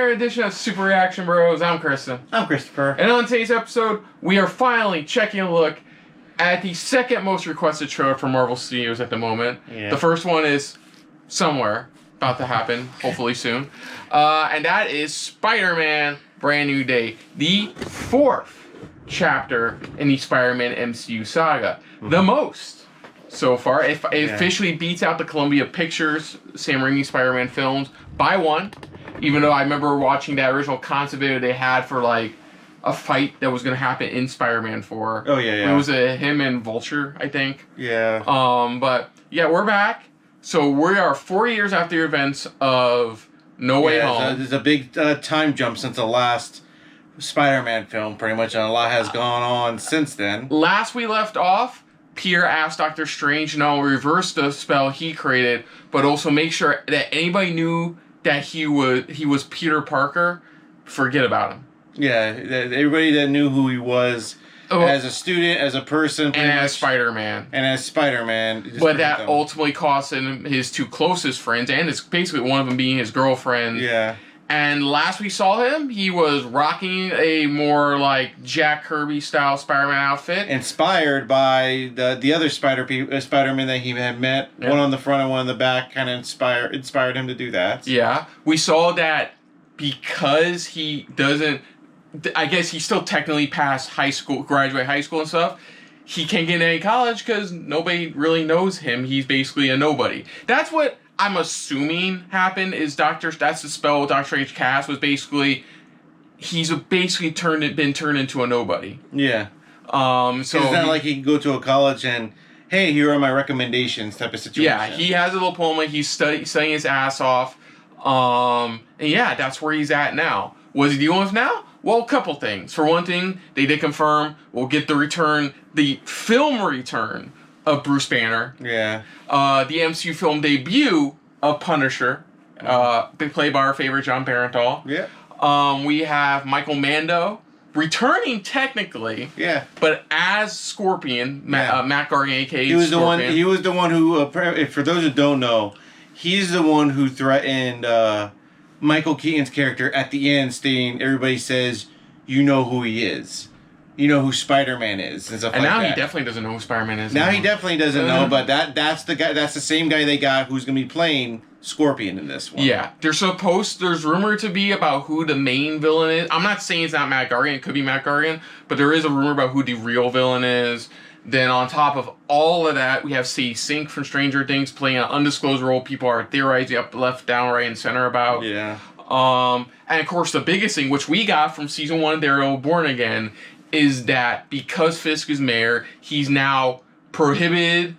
another edition of Super Reaction Bros. I'm Kristen. I'm Christopher. And on today's episode, we are finally checking a look at the second most requested trailer for Marvel Studios at the moment. Yeah. The first one is somewhere about to happen, hopefully soon. And that is Spider-Man Brand New Day, the fourth chapter in the Spider-Man MCU saga. Mm-hmm. The most so far. It officially beats out the Columbia Pictures Sam Raimi Spider-Man films by one. Even though I remember watching that original concept video they had for like a fight that was going to happen in Spider-Man 4. Oh, yeah. It was him and Vulture, I think. Yeah. But yeah, we're back. So we are 4 years after the events of No Way Home. There's a big time jump since the last Spider-Man film, pretty much, and a lot has gone on since then. Last we left off, Peter asked Doctor Strange to not only reverse the spell he created, but also make sure that anybody knew that he was Peter Parker. Forget about him. Yeah, everybody that knew who he was as a student, as a person, and as Spider-Man. And as Spider-Man. But that ultimately cost him his two closest friends, and it's basically one of them being his girlfriend. Yeah. And last we saw him, he was rocking a more like Jack Kirby style Spider-Man outfit, inspired by the other Spider-Man that he had met. Yeah. One on the front and one on the back, kind of inspired him to do that. Yeah, we saw that because he doesn't. I guess he still technically passed high school, graduate high school and stuff. He can't get into any college because nobody really knows him. He's basically a nobody. That's what I'm assuming happened. That's the spell Doctor Strange cast was basically. He's basically been turned into a nobody. Yeah. So it's not like he can go to a college and, hey, here are my recommendations type of situation. Yeah, he has a diploma. He's studying his ass off. And yeah, that's where he's at now. What's he dealing with now? Well, a couple things. For one thing, they did confirm we'll get the film return of Bruce Banner. Yeah. The MCU film debut of Punisher, played by our favorite John Barenthal. Yeah. We have Michael Mando returning technically. Yeah. But as Scorpion, Matt Gargan, aka he was Scorpion. He was the one who, for those who don't know, he's the one who threatened Michael Keaton's character at the end, stating, everybody says, you know who he is. You know who Spider-Man is and stuff like that. And now he definitely doesn't know who Spider-Man is. Now he definitely doesn't know, but that's the guy. That's the same guy they got who's gonna be playing Scorpion in this one. Yeah, there's rumored to be about who the main villain is. I'm not saying it's not Matt Gargan. It could be Matt Gargan, but there is a rumor about who the real villain is. Then on top of all of that, we have Sadie Sink from Stranger Things playing an undisclosed role. People are theorizing up, left, down, right, and center about. Yeah. And of course, the biggest thing, which we got from season 1 of Daredevil Born Again, is that because Fisk is mayor, he's now prohibited.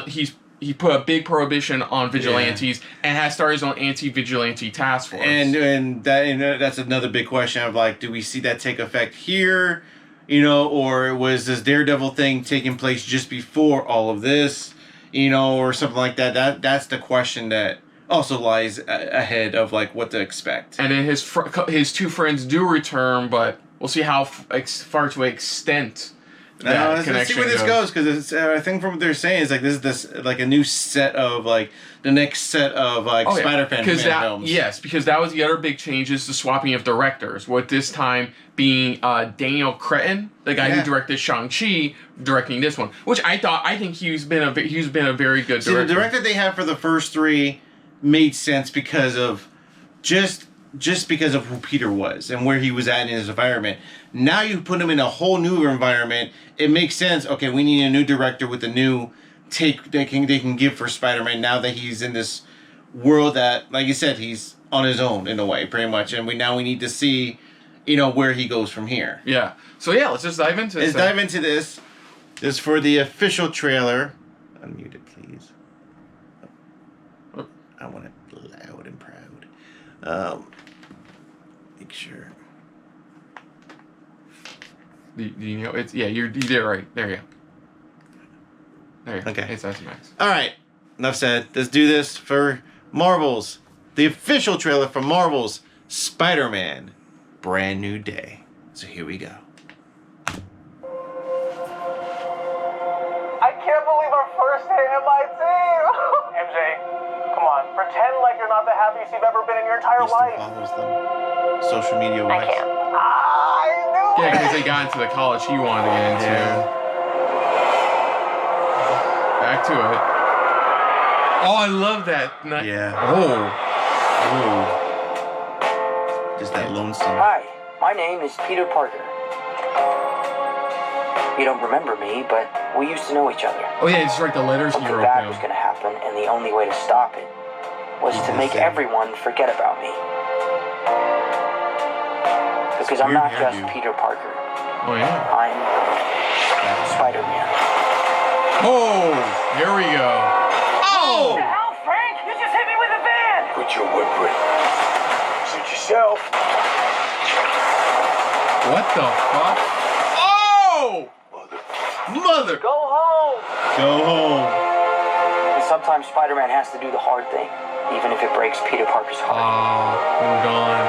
He put a big prohibition on vigilantes and has started his own anti-vigilante task force. And that's another big question of like, do we see that take effect here? You know, or was this Daredevil thing taking place just before all of this? You know, or something like that. That's the question that also lies ahead of like what to expect. And then his two friends do return, but we'll see how far to extent that connection let's see where this goes, because I think from what they're saying is like this like a new set of like the next set of like Spider-Man films. Yes, because that was the other big change, is the swapping of directors. With this time being Daniel Cretton, the guy who directed Shang-Chi, directing this one, which I think he's been a very good director. See, the director they have for the first three made sense because of just because of who Peter was and where he was at in his environment. Now you put him in a whole new environment. It makes sense. Okay, we need a new director with a new take they can give for Spider-Man now that he's in this world that, like you said, he's on his own in a way, pretty much. And we need to see, you know, where he goes from here. Yeah. So yeah, let's just dive into this. Let's dive into this. This is for the official trailer. Unmute it, please. I want it loud and proud. Make sure. Do you know it's you did it right. There you go. There you go. Okay. It's SMX. Alright. Enough said. Let's do this for Marvel's, the official trailer for Marvel's Spider-Man Brand New Day. So here we go. I can't believe our first hit in my team! MJ, come on, pretend like you're not the happiest you've ever been in your entire life. Follows them. social media I wise. can't. Yeah, because they got into the college he wanted to get into. Yeah. Back to it. Oh, I love that. Yeah. Oh. Ooh. Just that lonesome. Hi, my name is Peter Parker. You don't remember me, but we used to know each other. Oh yeah, it's like the letters he Something wrote bad was down. going to happen, and the only way to stop it was to make everyone forget about me. Because I'm weird not just hairdo. Peter Parker. Oh yeah. I'm Spider-Man. Oh, here we go. Oh! Hell, Frank! You just hit me with a van! Put your whip. Suit yourself. What the fuck? Oh! Mother! Go home! Go home. And sometimes Spider-Man has to do the hard thing, even if it breaks Peter Parker's heart. Moved on.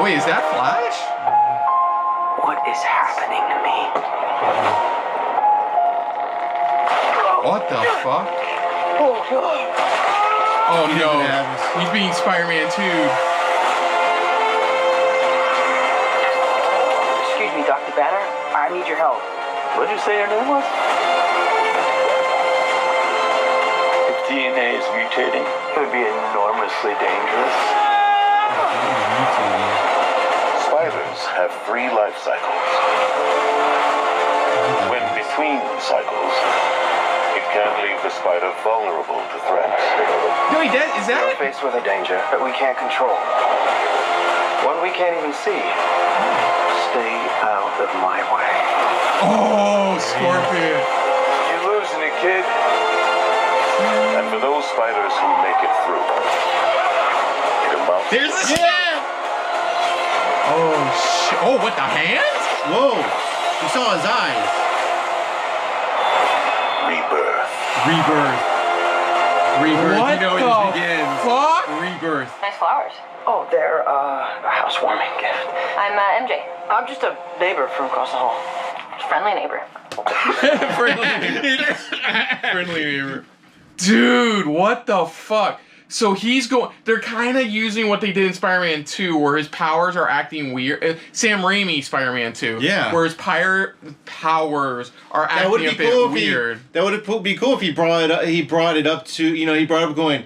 Wait, is that Flash? What is happening to me? What the fuck? Oh no, he's being Spider-Man too. Excuse me, Dr. Banner. I need your help. What did you say your name was? If DNA is mutating, it would be enormously dangerous. Spiders have 3 life cycles. When between cycles, it can leave the spider vulnerable to threats. No, is We're that? faced with a danger that we can't control. One we can't even see. Stay out of my way. Oh, Scorpion. You're losing it, kid. And for those spiders who make it through, it amounts There's to the Oh shit! Oh, what the hands? Whoa. You saw his eyes. rebirth. Rebirth. Rebirth. What You know the it begins. fuck? Rebirth. Nice flowers. Oh, they're a housewarming gift. I'm MJ. I'm just a neighbor from across the hall. Friendly neighbor. Friendly neighbor. Dude, what the fuck? So he's going. They're kind of using what they did in Spider-Man 2, where his powers are acting weird. Sam Raimi Spider-Man 2. Yeah. Where his powers are That would acting be a bit cool if weird. that would be cool if he brought it up. He brought it up to he brought up going,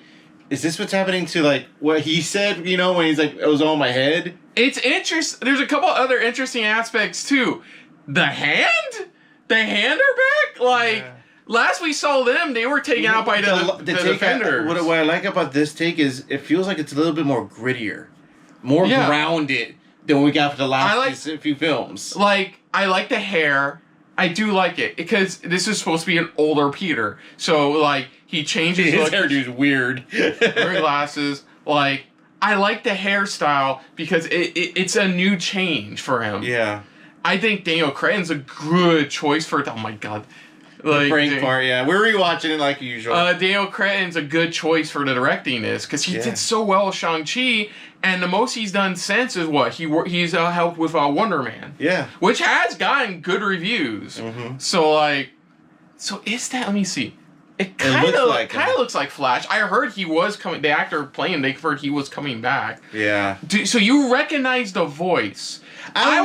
is this what's happening to like what he said? When he's like, it was all in my head. It's interesting. There's a couple other interesting aspects too. The hand are back. Like last we saw them, they were taken out by the defenders. What I like about this take is it feels like it's a little bit more grittier, more Yeah. grounded than we got for the I like- last few films. Like, I like the hair. I do like it because this is supposed to be an older Peter. So like he changes His look, hairdo's weird. wearing glasses. Like I like the hairstyle because it's a new change for him. Yeah. I think Daniel Craig's a good choice for it. Oh my god. The Frank part, yeah. We're rewatching it like usual. Daniel Craig's a good choice for the directing this because he did so well with Shang-Chi, and the most he's done since is what he's helped with Wonder Man, yeah. which has gotten good reviews. Mm-hmm. So is that? Let me see. It kind of looks like Flash. I heard he was coming. The actor playing, they heard he was coming back. Yeah. So you recognize the voice? I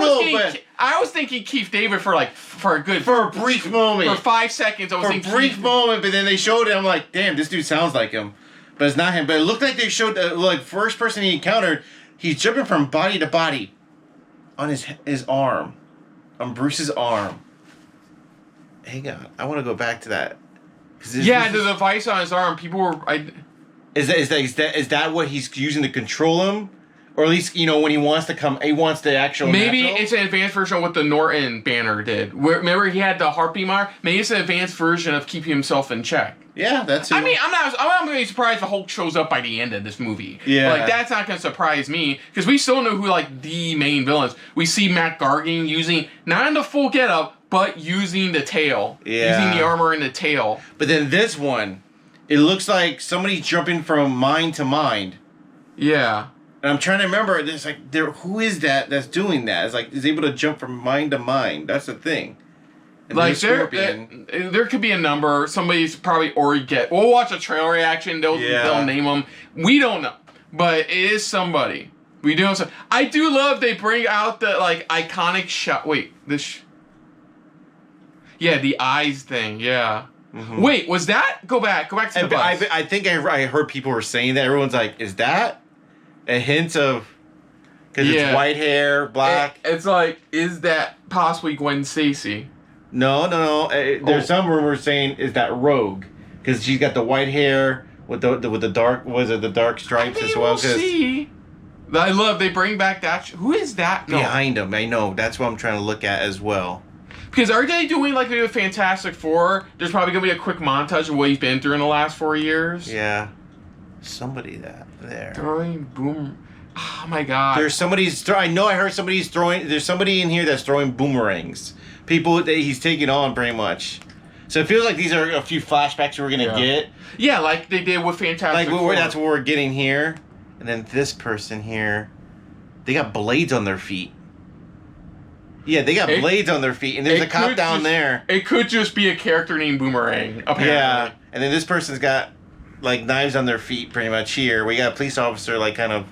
was thinking Keith David for a brief moment. For 5 seconds, I was For a thinking brief moment, but then they showed it. I'm like, damn, this dude sounds like him, but it's not him. But it looked like they showed like first person he encountered. He's jumping from body to body on his arm, on Bruce's arm. Hang on, I want to go back to that. The device on his arm. People were. Is that what he's using to control him? Or at least, when he wants the actual Maybe natural? it's an advanced version of what the Norton banner did. Remember he had the heartbeat mark? Maybe it's an advanced version of keeping himself in check. Yeah, that's. I mean, I'm not going to be surprised if Hulk shows up by the end of this movie. Yeah. Like, that's not going to surprise me. Because we still know who, like, the main villains. We see Matt Gargan using, not in the full getup, but using the tail. Yeah. Using the armor and the tail. But then this one, it looks like somebody's jumping from mind to mind. Yeah. And I'm trying to remember, who is that that's doing that? It's like, is able to jump from mind to mind. That's the thing. And Like, Scorpion. there could be a number. Somebody's probably already We'll watch a trailer reaction. They'll name them. We don't know. But it is somebody. We do. Also, I do love they bring out the like iconic shot. Wait, this. Yeah, the eyes thing. Yeah. Mm-hmm. Wait, was that? Go back to the bus. I think I heard people were saying that. Everyone's like, is that a hint of? Because it's white hair, black. It's like, is that possibly Gwen Stacy? No. There's some rumors saying is that Rogue, because she's got the white hair with the dark. Was it the dark stripes as well? We'll see. I love they bring back that. Who is that? No. Behind him, I know. That's what I'm trying to look at as well. Because are they doing like maybe a Fantastic Four? There's probably gonna be a quick montage of what he's been through in the last 4 years. Yeah. Somebody there. Throwing boom. Oh my god. There's somebody's. I know I heard somebody's throwing. There's somebody in here that's throwing boomerangs. People that he's taking on pretty much. So it feels like these are a few flashbacks we're gonna get. Yeah, like they did with Fantastic Four. That's what we're getting here. And then this person here, they got blades on their feet. Yeah, they got blades on their feet, and there's a cop down there. It could just be a character named Boomerang, apparently. Yeah, and then this person's got like knives on their feet, pretty much here. We got a police officer, like kind of.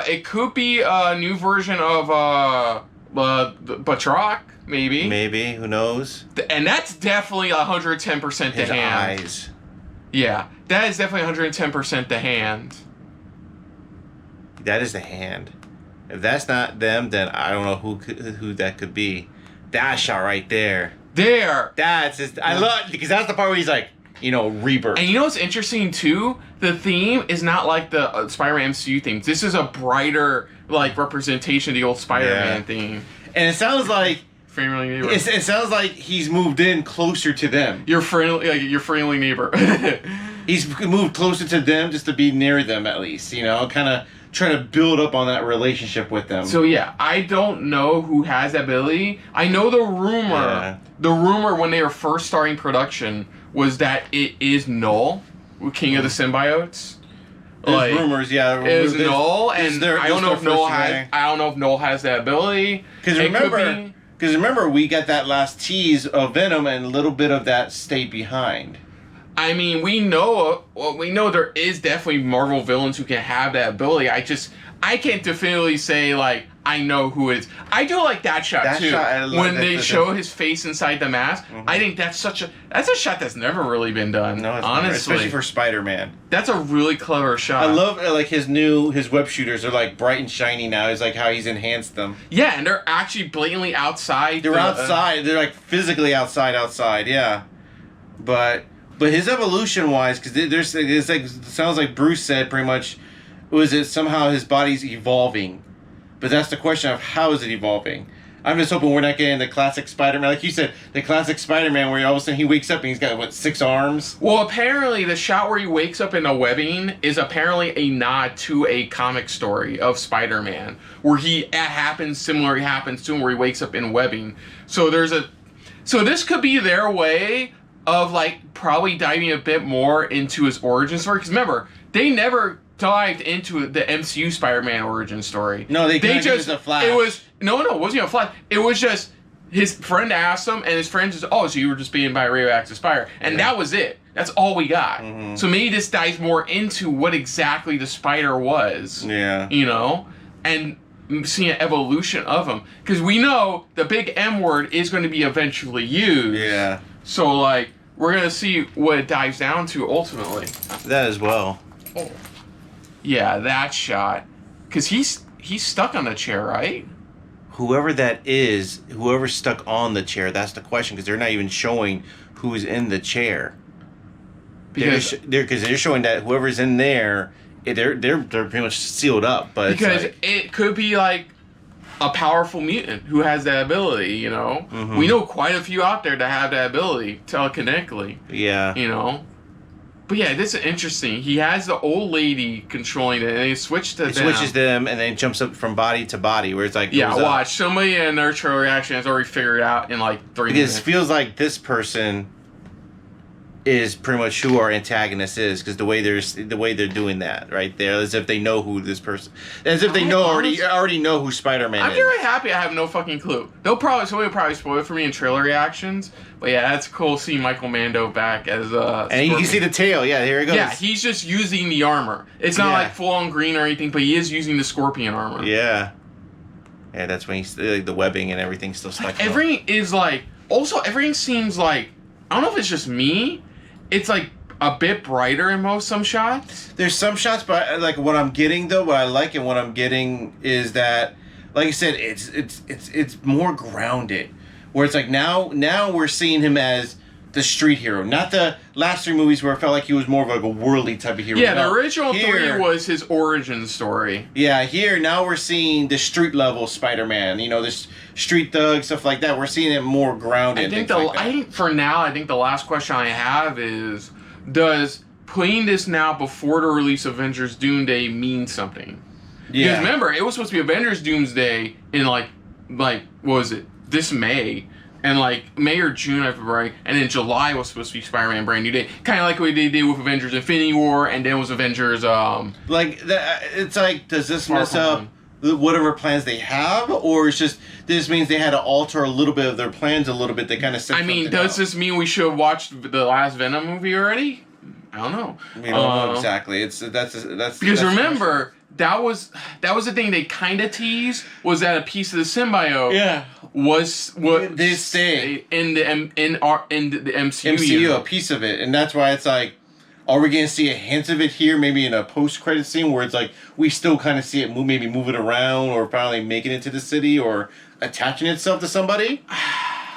It could be a new version of Batroc, maybe. Maybe, who knows? And that's definitely 110% the His hand. eyes. Yeah, that is definitely 110% the hand. That is the hand. If that's not them, then I don't know who that could be. That shot right there. That's just, I love, because that's the part where he's like, rebirth. And you know what's interesting too? The theme is not like the Spider-Man MCU theme. This is a brighter like representation of the old Spider-Man theme. And it sounds like friendly neighbor. It sounds like he's moved in closer to them. Your friendly neighbor. He's moved closer to them just to be near them at least. Kind of trying to build up on that relationship with them. So yeah, I don't know who has that ability. I know the rumor. Yeah. The rumor when they were first starting production was that it is Null, King of the Symbiotes. There's rumors, yeah. It is Null, and I don't know if Null has. I don't know if Null has that ability. Because remember, we got that last tease of Venom, and a little bit of that stayed behind. I mean, we know there is definitely Marvel villains who can have that ability. I can't definitively say like I know who it is. I do like that shot too. When they show his face inside the mask, I think that's a shot that's never really been done. No, it's honestly, never, especially for Spider-Man. That's a really clever shot. I love like his web shooters are like bright and shiny now. It's like how he's enhanced them. Yeah, and they're actually blatantly outside. They're outside. They're like physically outside. Yeah, but his evolution wise, because it's like it sounds like Bruce said pretty much, was it somehow his body's evolving. But that's the question of how is it evolving? I'm just hoping we're not getting the classic Spider-Man. Like you said, the classic Spider-Man where all of a sudden he wakes up and he's got, 6 arms? Well, apparently the shot where he wakes up in a webbing is apparently a nod to a comic story of Spider-Man. Where it happens to him where he wakes up in webbing. So this could be their way of like probably diving a bit more into his origin story. Because remember, they never dived into the MCU Spider-Man origin story. No, they just a Flash. It wasn't even a Flash. It was just his friend asked him, and his friend just, so you were just being by a radioactive spider, and that was it. That's all we got. Mm-hmm. So maybe this dives more into what exactly the spider was. Yeah. And seeing an evolution of him, because we know the big M word is going to be eventually used. Yeah. So like we're gonna see what it dives down to ultimately. That as well. Oh. Yeah, that shot. Because he's stuck on the chair, right? Whoever that is, whoever's stuck on the chair, that's the question. Because they're not even showing who's in the chair. Because they're showing that whoever's in there, they're pretty much sealed up. But because it could be like a powerful mutant who has that ability. Mm-hmm. We know quite a few out there that have that ability telekinetically. Yeah. But yeah, this is interesting. He has the old lady controlling it, and he switches to them. Switches them, and then jumps up from body to body, where it's like... watch. Somebody in their trailer reaction has already figured it out in like 3 minutes. It feels like this person is pretty much who our antagonist is, because the way they're doing that right there, as if they know who this person, as if they already know who Spider-Man I'm is. very happy I have no fucking clue. Somebody will probably spoil it for me in trailer reactions. But yeah, that's cool seeing Michael Mando back as and you can see the tail. Yeah, here it goes. Yeah, he's just using the armor. It's not like full on green or anything, but he is using the Scorpion armor. Yeah. Yeah, that's when he's like, the webbing and everything's still stuck. Everything is like. Also, everything seems like. I don't know if it's just me. It's like a bit brighter in some shots. There's some shots, but like what I'm getting though, what I like and what I'm getting is that, like I said, it's more grounded. Where it's like now we're seeing him as the street hero, not the last 3 movies where it felt like he was more of like a worldly type of hero. Yeah, the original 3 was his origin story. Yeah, here now we're seeing the street level Spider-Man. You know, this street thug stuff like that. We're seeing it more grounded. I think for now, the last question I have is: does playing this now before the release of Avengers Doomsday mean something? Yeah. Because remember, it was supposed to be Avengers Doomsday in like what was it? This May. And like May or June or February, and then July was supposed to be Spider-Man Brand New Day, kind of like what they did with Avengers Infinity War, and then it was Avengers. Like that, it's like, does this mess up whatever plans they have, or it's just this means they had to alter a little bit of their plans a little bit? They kind of set. I mean, does this mean we should have watched the last Venom movie already? I don't know. We don't know exactly. That's because remember. That was the thing they kind of teased, was that a piece of the symbiote was what this thing in the MCU. MCU, a piece of it, and that's why it's like, are we gonna see a hint of it here? Maybe in a post-credit scene where it's like we still kind of see it maybe move it around, or finally making it to the city, or attaching itself to somebody.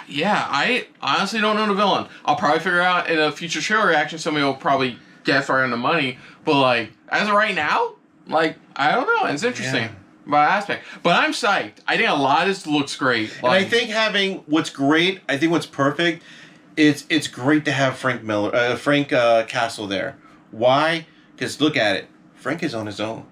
Yeah, I honestly don't know the villain. I'll probably figure out in a future trailer reaction. Somebody will probably guess right on the money, but like as of right now. Like, I don't know. It's interesting by aspect. But I'm psyched. I think a lot of this looks great. And I think what's perfect, it's great to have Frank Castle there. Why? Because look at it. Frank is on his own.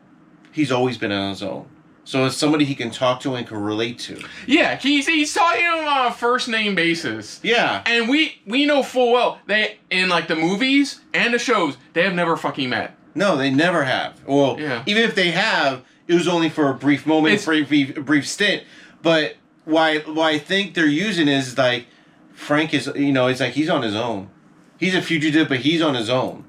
He's always been on his own. So it's somebody he can talk to and can relate to. Yeah, he's talking to him on a first name basis. Yeah. And we know full well, they, in like the movies and the shows, they have never fucking met. No, they never have. Well, even if they have, it was only for a brief moment, for a brief stint. But why I think they're using is like, Frank is, it's like he's on his own. He's a fugitive, but he's on his own.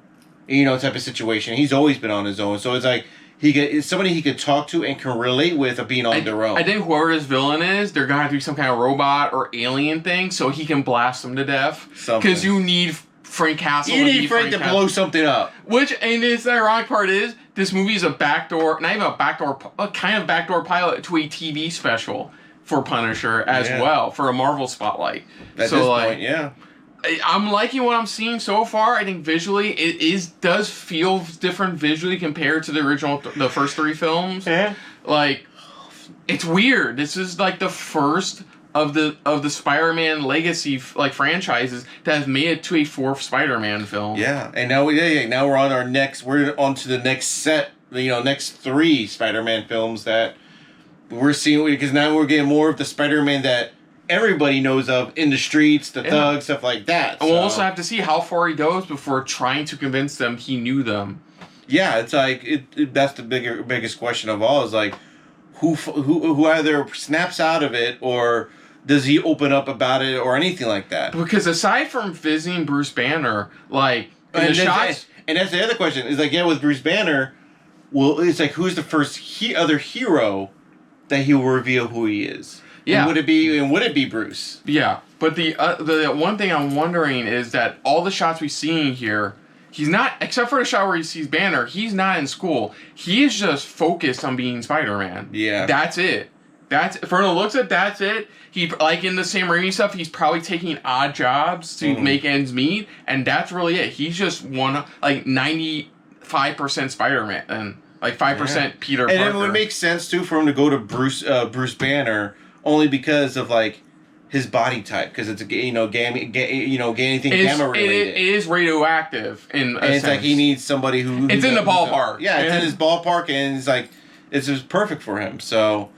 Type of situation. He's always been on his own. So it's like, it's somebody he could talk to and can relate with of being on their own. I think whoever this villain is, they're going to have to be some kind of robot or alien thing so he can blast them to death. Because you need Frank Castle. You need Frank to blow something up. And the ironic part is, this movie is a backdoor, not even a backdoor, a kind of backdoor pilot to a TV special for Punisher as well, for a Marvel spotlight. At this point, I'm liking what I'm seeing so far. I think visually, does feel different visually compared to the first 3 films. Yeah. Like, it's weird. This is like the first of the Spider-Man legacy franchises that have made it to a 4th Spider-Man film. Yeah, and now we're on to the next set. Next 3 Spider-Man films that we're seeing, because now we're getting more of the Spider-Man that everybody knows of in the streets, the thugs, stuff like that. And we'll also have to see how far he goes before trying to convince them he knew them. Yeah, it's like that's the biggest question of all, is like who either snaps out of it, or does he open up about it, or anything like that? Because aside from visiting Bruce Banner, like in the shots, and that's the other question. Is like, with Bruce Banner, well, it's like, who's the first other hero that he will reveal who he is? Yeah. And would it be Bruce? Yeah, but the one thing I'm wondering is that all the shots we see in here, he's not, except for the shot where he sees Banner, he's not in school. He is just focused on being Spider-Man. Yeah. That's it. For the looks of it, that's it. He, like in the Sam Raimi stuff, he's probably taking odd jobs to make ends meet, and that's really it. He's just 95% Spider-Man and like 5% Peter Parker. And it would make sense too for him to go to Bruce Banner, only because of like his body type, because it's anything gamma related. It is radioactive in a and it's sense. like he needs somebody it's in the ballpark. Yeah, it's in his ballpark, and it's like it's just perfect for him. So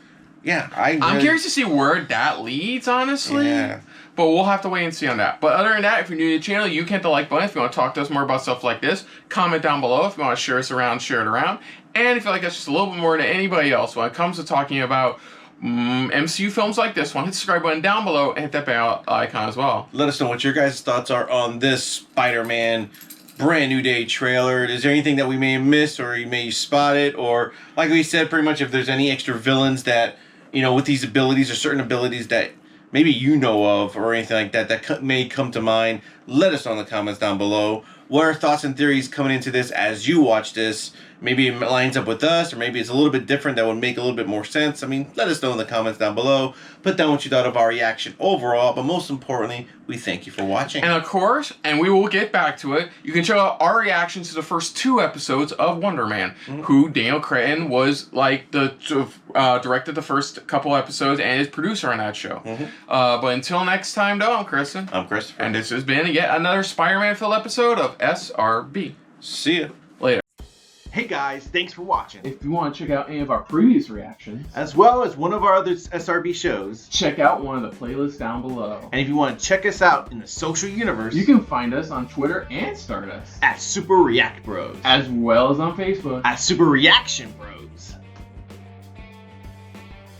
Yeah, I'm curious to see where that leads, honestly. Yeah. But we'll have to wait and see on that. But other than that, if you're new to the channel, you can hit the like button. If you want to talk to us more about stuff like this, comment down below. If you want to share us around, share it around. And if you like us just a little bit more than anybody else when it comes to talking about MCU films like this one, hit the subscribe button down below and hit that bell icon as well. Let us know what your guys' thoughts are on this Spider-Man Brand New Day trailer. Is there anything that we may have missed, or you may spot it, or like we said, pretty much if there's any extra villains that, you know, with these abilities or certain abilities that maybe you know of or anything like that that may come to mind, let us know in the comments down below. What are thoughts and theories coming into this as you watch this? Maybe it lines up with us, or maybe it's a little bit different that would make a little bit more sense. I mean, let us know in the comments down below. Put down what you thought of our reaction overall, but most importantly, we thank you for watching. And of course, and we will get back to it, you can check out our reactions to the first 2 episodes of Wonder Man, who Daniel Cretton was like directed the first couple episodes and is producer on that show. But until next time, though, I'm Kristen. I'm Christopher. And this has been yet another Spider-Man filled episode of SRB. See ya. Later. Hey guys, thanks for watching. If you want to check out any of our previous reactions, As well as one of our other SRB shows. check out one of the playlists down below. And if you want to check us out in the social universe, You can find us on Twitter and Stardust, at Super React Bros. as well as on Facebook. At Super Reaction Bros.